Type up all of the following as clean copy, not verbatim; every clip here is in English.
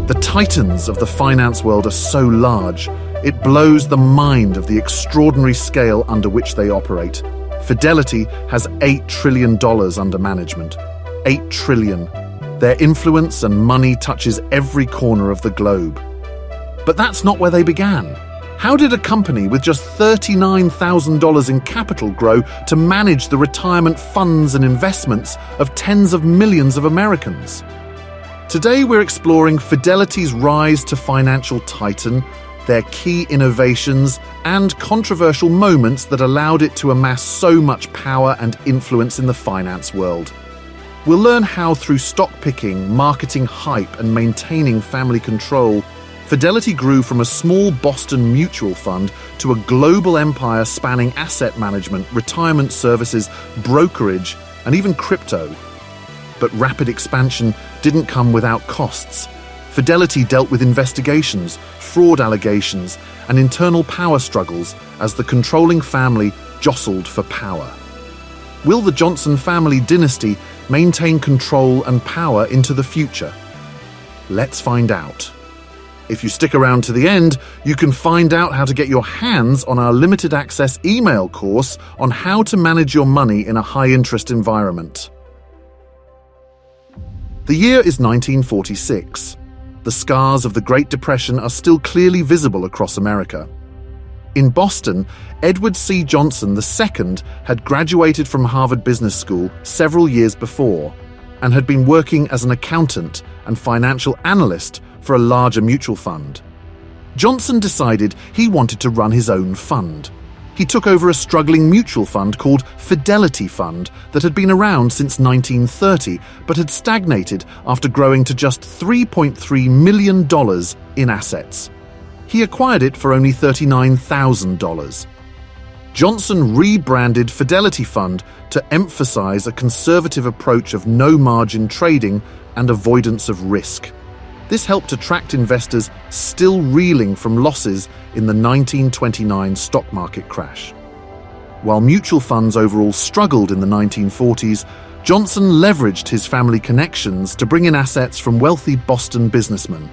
The titans of the finance world are so large, it blows the mind of the extraordinary scale under which they operate. Fidelity has $8 trillion under management. 8 trillion. Their influence and money touches every corner of the globe. But that's not where they began. How did a company with just $39,000 in capital grow to manage the retirement funds and investments of tens of millions of Americans? Today we're exploring Fidelity's rise to financial titan, their key innovations, and controversial moments that allowed it to amass so much power and influence in the finance world. We'll learn how, through stock picking, marketing hype, and maintaining family control, Fidelity grew from a small Boston mutual fund to a global empire spanning asset management, retirement services, brokerage, and even crypto. But rapid expansion didn't come without costs. Fidelity dealt with investigations, fraud allegations, and internal power struggles as the controlling family jostled for power. Will the Johnson family dynasty maintain control and power into the future? Let's find out. If you stick around to the end, you can find out how to get your hands on our limited access email course on how to manage your money in a high-interest environment. The year is 1946. The scars of the Great Depression are still clearly visible across America. In Boston, Edward C. Johnson II had graduated from Harvard Business School several years before and had been working as an accountant and financial analyst for a larger mutual fund. Johnson decided he wanted to run his own fund. He took over a struggling mutual fund called Fidelity Fund that had been around since 1930 but had stagnated after growing to just $3.3 million in assets. He acquired it for only $39,000. Johnson rebranded Fidelity Fund to emphasize a conservative approach of no-margin trading and avoidance of risk. This helped attract investors still reeling from losses in the 1929 stock market crash. While mutual funds overall struggled in the 1940s, Johnson leveraged his family connections to bring in assets from wealthy Boston businessmen.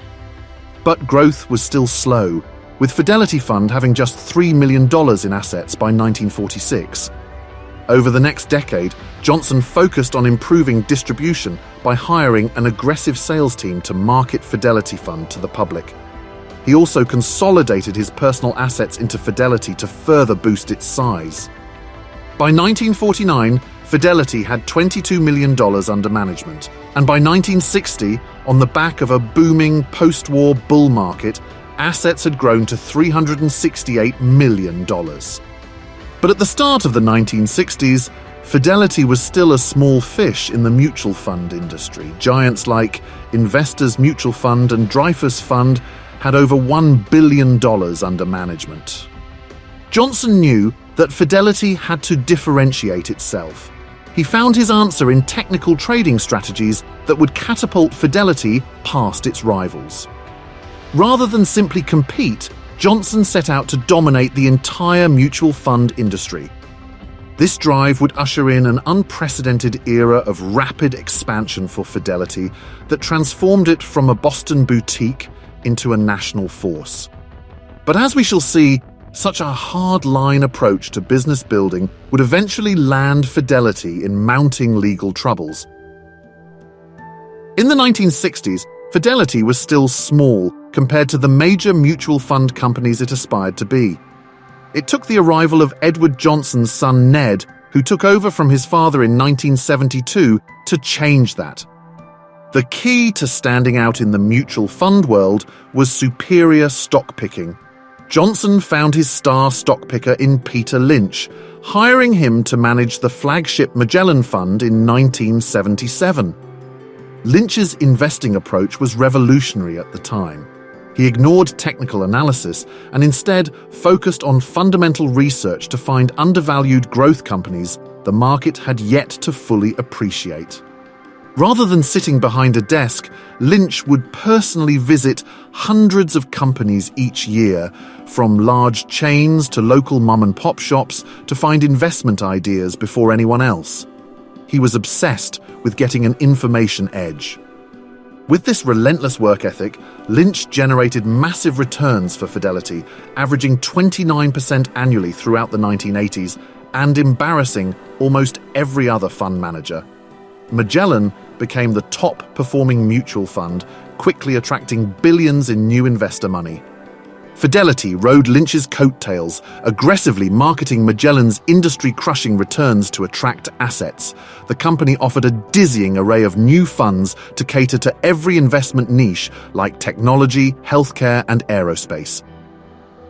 But growth was still slow, with Fidelity Fund having just $3 million in assets by 1946. Over the next decade, Johnson focused on improving distribution by hiring an aggressive sales team to market Fidelity Fund to the public. He also consolidated his personal assets into Fidelity to further boost its size. By 1949, Fidelity had $22 million under management, and by 1960, on the back of a booming post-war bull market, assets had grown to $368 million. But at the start of the 1960s, Fidelity was still a small fish in the mutual fund industry. Giants like Investors Mutual Fund and Dreyfus Fund had over $1 billion under management. Johnson knew that Fidelity had to differentiate itself. He found his answer in technical trading strategies that would catapult Fidelity past its rivals. Rather than simply compete, Johnson set out to dominate the entire mutual fund industry. This drive would usher in an unprecedented era of rapid expansion for Fidelity that transformed it from a Boston boutique into a national force. But as we shall see, such a hard-line approach to business building would eventually land Fidelity in mounting legal troubles. In the 1960s, Fidelity was still small compared to the major mutual fund companies it aspired to be. It took the arrival of Edward Johnson's son Ned, who took over from his father in 1972, to change that. The key to standing out in the mutual fund world was superior stock picking. Johnson found his star stock picker in Peter Lynch, hiring him to manage the flagship Magellan Fund in 1977. Lynch's investing approach was revolutionary at the time. He ignored technical analysis and instead focused on fundamental research to find undervalued growth companies the market had yet to fully appreciate. Rather than sitting behind a desk, Lynch would personally visit hundreds of companies each year, from large chains to local mom-and-pop shops, to find investment ideas before anyone else. He was obsessed with getting an information edge. With this relentless work ethic, Lynch generated massive returns for Fidelity, averaging 29% annually throughout the 1980s and embarrassing almost every other fund manager. Magellan became the top-performing mutual fund, quickly attracting billions in new investor money. Fidelity rode Lynch's coattails, aggressively marketing Magellan's industry-crushing returns to attract assets. The company offered a dizzying array of new funds to cater to every investment niche like technology, healthcare, and aerospace.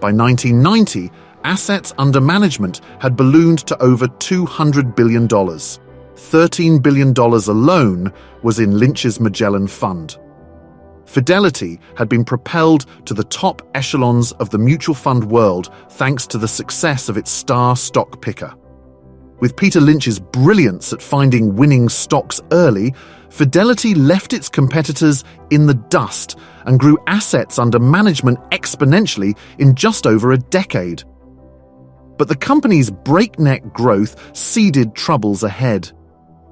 By 1990, assets under management had ballooned to over $200 billion. $13 billion alone was in Lynch's Magellan Fund. Fidelity had been propelled to the top echelons of the mutual fund world thanks to the success of its star stock picker. With Peter Lynch's brilliance at finding winning stocks early, Fidelity left its competitors in the dust and grew assets under management exponentially in just over a decade. But the company's breakneck growth seeded troubles ahead.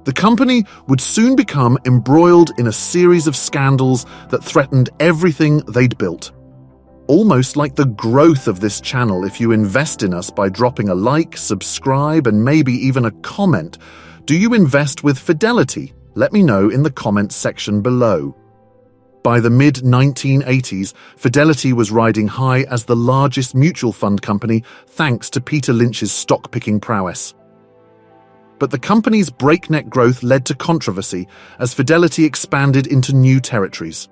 The company would soon become embroiled in a series of scandals that threatened everything they'd built. Almost like the growth of this channel if you invest in us by dropping a like, subscribe, and maybe even a comment. Do you invest with Fidelity? Let me know in the comments section below. By the mid-1980s, Fidelity was riding high as the largest mutual fund company thanks to Peter Lynch's stock-picking prowess. But the company's breakneck growth led to controversy as Fidelity expanded into new territories.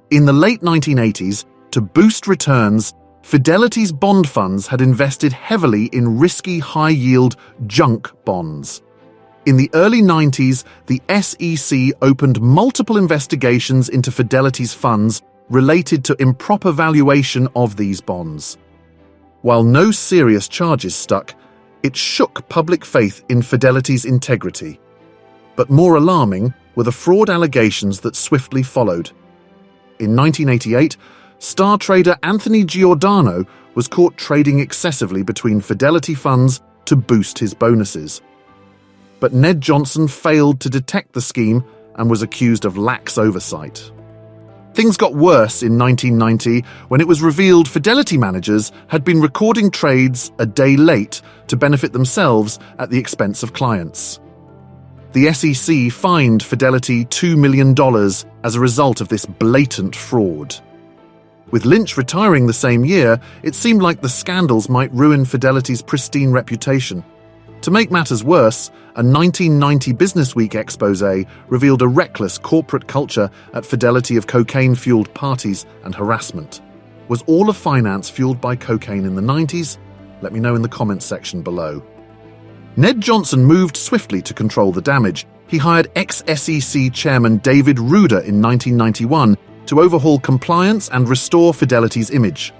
In the late 1980s, to boost returns, Fidelity's bond funds had invested heavily in risky high-yield junk bonds. In the early 90s, the SEC opened multiple investigations into Fidelity's funds related to improper valuation of these bonds. While no serious charges stuck, it shook public faith in Fidelity's integrity. But more alarming were the fraud allegations that swiftly followed. In 1988, star trader Anthony Giordano was caught trading excessively between Fidelity funds to boost his bonuses. But Ned Johnson failed to detect the scheme and was accused of lax oversight. Things got worse in 1990 when it was revealed Fidelity managers had been recording trades a day late to benefit themselves at the expense of clients. The SEC fined Fidelity $2 million as a result of this blatant fraud. With Lynch retiring the same year, it seemed like the scandals might ruin Fidelity's pristine reputation. To make matters worse, a 1990 Businessweek expose revealed a reckless corporate culture at Fidelity of cocaine-fueled parties and harassment. Was all of finance fueled by cocaine in the 90s? Let me know in the comments section below. Ned Johnson moved swiftly to control the damage. He hired ex-SEC chairman David Ruder in 1991 to overhaul compliance and restore Fidelity's image.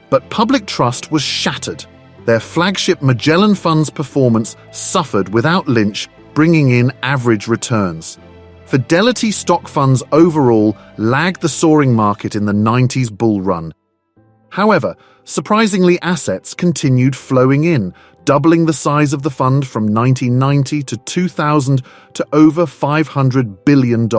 But public trust was shattered. Their flagship Magellan Fund's performance suffered without Lynch bringing in average returns. Fidelity stock funds overall lagged the soaring market in the 90s bull run. However, surprisingly, assets continued flowing in, doubling the size of the fund from 1990 to 2000 to over $500 billion.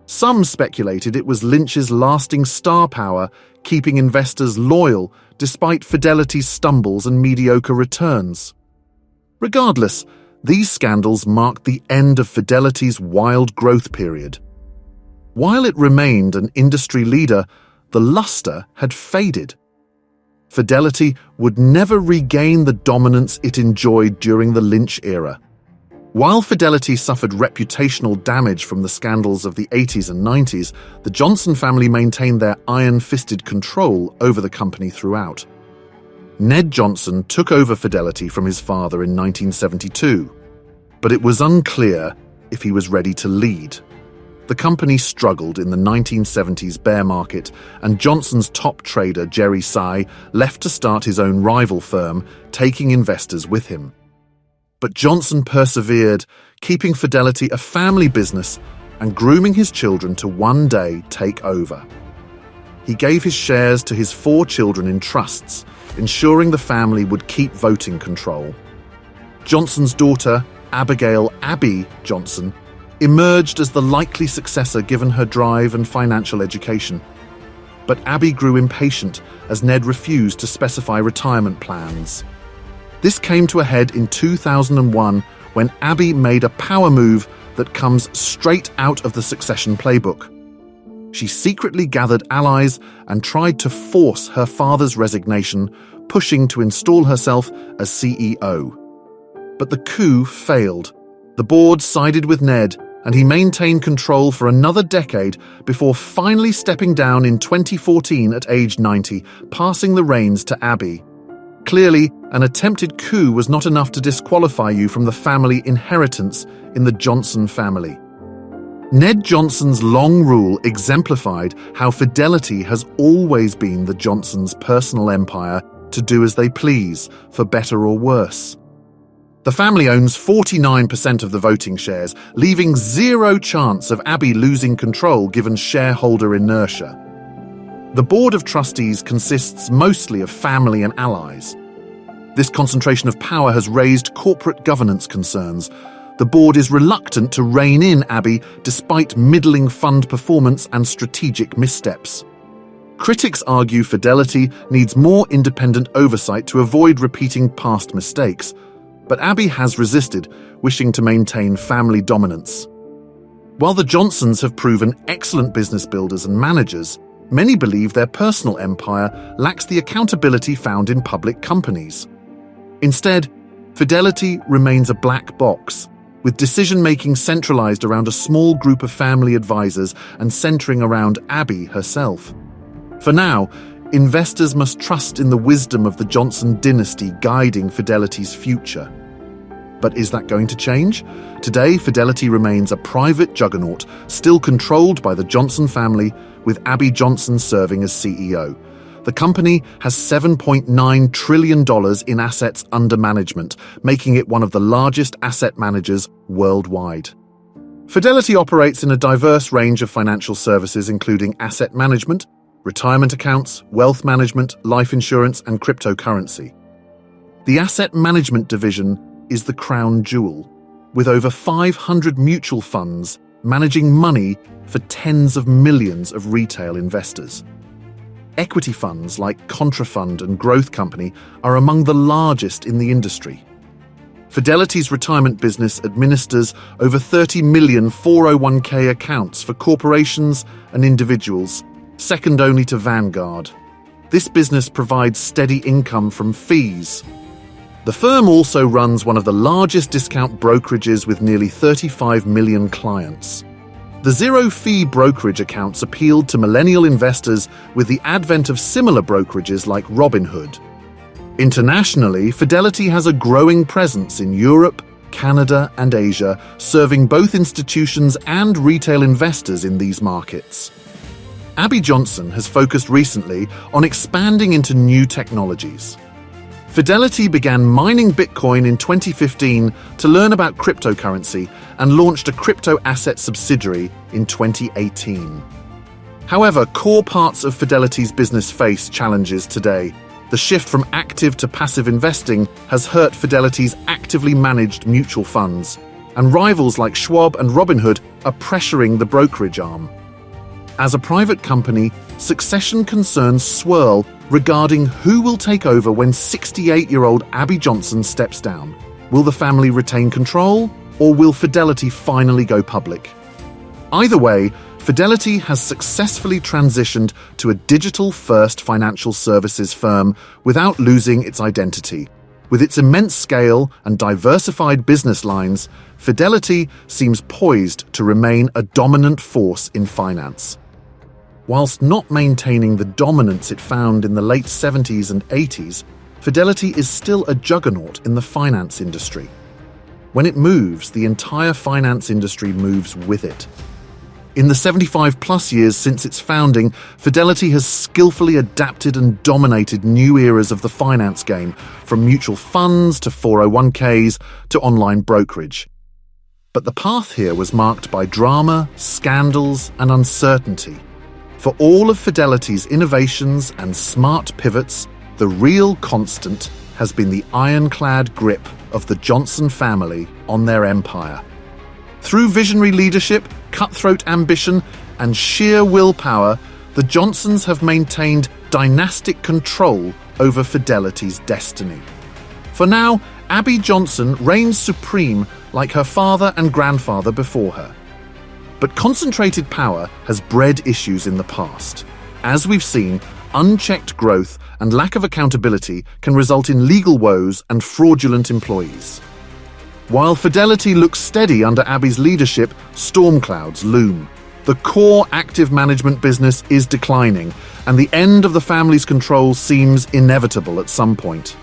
Some speculated it was Lynch's lasting star power keeping investors loyal despite Fidelity's stumbles and mediocre returns. Regardless, these scandals marked the end of Fidelity's wild growth period. While it remained an industry leader, the luster had faded. Fidelity would never regain the dominance it enjoyed during the Lynch era. While Fidelity suffered reputational damage from the scandals of the 80s and 90s, the Johnson family maintained their iron-fisted control over the company throughout. Ned Johnson took over Fidelity from his father in 1972, but it was unclear if he was ready to lead. The company struggled in the 1970s bear market, and Johnson's top trader, Jerry Tsai, left to start his own rival firm, taking investors with him. But Johnson persevered, keeping Fidelity a family business and grooming his children to one day take over. He gave his shares to his 4 children in trusts, ensuring the family would keep voting control. Johnson's daughter, Abigail "Abby" Johnson, emerged as the likely successor given her drive and financial education. But Abby grew impatient as Ned refused to specify retirement plans. This came to a head in 2001 when Abby made a power move that comes straight out of the Succession playbook. She secretly gathered allies and tried to force her father's resignation, pushing to install herself as CEO. But the coup failed. The board sided with Ned, and he maintained control for another decade before finally stepping down in 2014 at age 90, passing the reins to Abby. Clearly, an attempted coup was not enough to disqualify you from the family inheritance in the Johnson family. Ned Johnson's long rule exemplified how Fidelity has always been the Johnsons' personal empire to do as they please, for better or worse. The family owns 49% of the voting shares, leaving zero chance of Abby losing control given shareholder inertia. The board of trustees consists mostly of family and allies. This concentration of power has raised corporate governance concerns. The board is reluctant to rein in Abby despite middling fund performance and strategic missteps. Critics argue Fidelity needs more independent oversight to avoid repeating past mistakes, but Abby has resisted, wishing to maintain family dominance. While the Johnsons have proven excellent business builders and managers, many believe their personal empire lacks the accountability found in public companies. Instead, Fidelity remains a black box, with decision-making centralized around a small group of family advisors and centering around Abby herself. For now, investors must trust in the wisdom of the Johnson dynasty guiding Fidelity's future. But is that going to change? Today, Fidelity remains a private juggernaut, still controlled by the Johnson family, with Abby Johnson serving as CEO. The company has $7.9 trillion in assets under management, making it one of the largest asset managers worldwide. Fidelity operates in a diverse range of financial services, including asset management, retirement accounts, wealth management, life insurance, and cryptocurrency. The asset management division is the crown jewel, with over 500 mutual funds managing money for tens of millions of retail investors. Equity funds like Contrafund and Growth Company are among the largest in the industry. Fidelity's retirement business administers over 30 million 401k accounts for corporations and individuals, second only to Vanguard. This business provides steady income from fees. The firm also runs one of the largest discount brokerages with nearly 35 million clients. The zero-fee brokerage accounts appealed to millennial investors with the advent of similar brokerages like Robinhood. Internationally, Fidelity has a growing presence in Europe, Canada, and Asia, serving both institutions and retail investors in these markets. Abby Johnson has focused recently on expanding into new technologies. Fidelity began mining Bitcoin in 2015 to learn about cryptocurrency and launched a crypto asset subsidiary in 2018. However, core parts of Fidelity's business face challenges today. The shift from active to passive investing has hurt Fidelity's actively managed mutual funds, and rivals like Schwab and Robinhood are pressuring the brokerage arm. As a private company, succession concerns swirl regarding who will take over when 68-year-old Abby Johnson steps down. Will the family retain control, or will Fidelity finally go public? Either way, Fidelity has successfully transitioned to a digital-first financial services firm without losing its identity. With its immense scale and diversified business lines, Fidelity seems poised to remain a dominant force in finance. Whilst not maintaining the dominance it found in the late 70s and 80s, Fidelity is still a juggernaut in the finance industry. When it moves, the entire finance industry moves with it. In the 75-plus years since its founding, Fidelity has skillfully adapted and dominated new eras of the finance game, from mutual funds to 401ks to online brokerage. But the path here was marked by drama, scandals, and uncertainty. For all of Fidelity's innovations and smart pivots, the real constant has been the ironclad grip of the Johnson family on their empire. Through visionary leadership, cutthroat ambition, and sheer willpower, the Johnsons have maintained dynastic control over Fidelity's destiny. For now, Abby Johnson reigns supreme like her father and grandfather before her. But concentrated power has bred issues in the past. As we've seen, unchecked growth and lack of accountability can result in legal woes and fraudulent employees. While Fidelity looks steady under Abby's leadership, storm clouds loom. The core active management business is declining, and the end of the family's control seems inevitable at some point.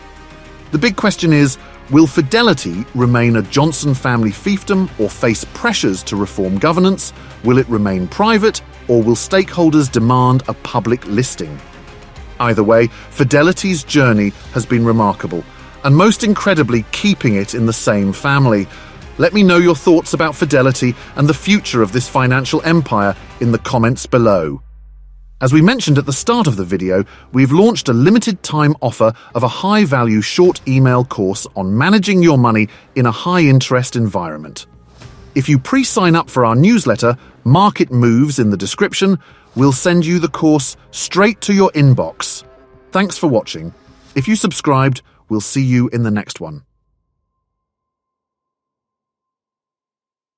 The big question is, will Fidelity remain a Johnson family fiefdom or face pressures to reform governance? Will it remain private, or will stakeholders demand a public listing? Either way, Fidelity's journey has been remarkable, and most incredibly keeping it in the same family. Let me know your thoughts about Fidelity and the future of this financial empire in the comments below. As we mentioned at the start of the video, we've launched a limited-time offer of a high-value short email course on managing your money in a high-interest environment. If you pre-sign up for our newsletter, Market Moves in the description, we'll send you the course straight to your inbox. Thanks for watching. If you subscribed, we'll see you in the next one.